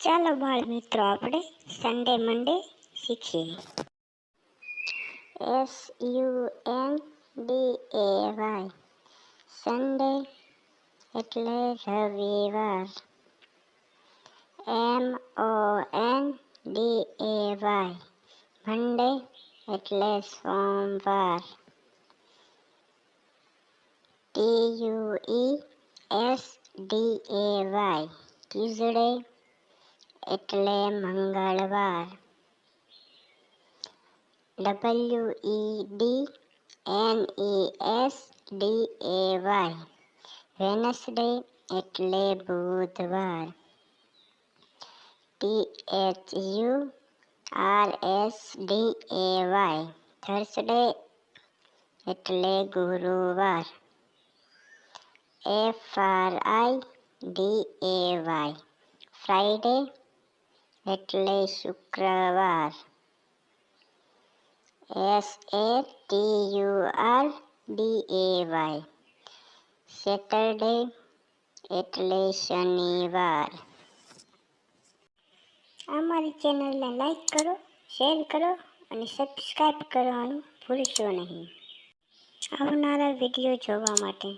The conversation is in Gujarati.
ચાલો બાળ મિત્રો આપણે સન્ડે મંડે શીખીએ. SUNDAY સન્ડે એટલે રવિવાર. MONDAY મંડે એટલે સોમવાર. TUESDAY ટ્યુઝડે એટલે મંગળવાર. WEDNESDAY વેનસડે એટલે બુધવાર. THURSDAY થર્સડે એટલે ગુરુવાર. FRIDAY ફ્રાઈડે એટલે શુક્રવાર. SATURDAY સેટરડે એટલે શનિવાર. અમારી ચેનલને લાઈક કરો, શેર કરો અને સબસ્ક્રાઈબ કરવાનું ભૂલશો નહીં આવનારા વિડીયો જોવા માટે.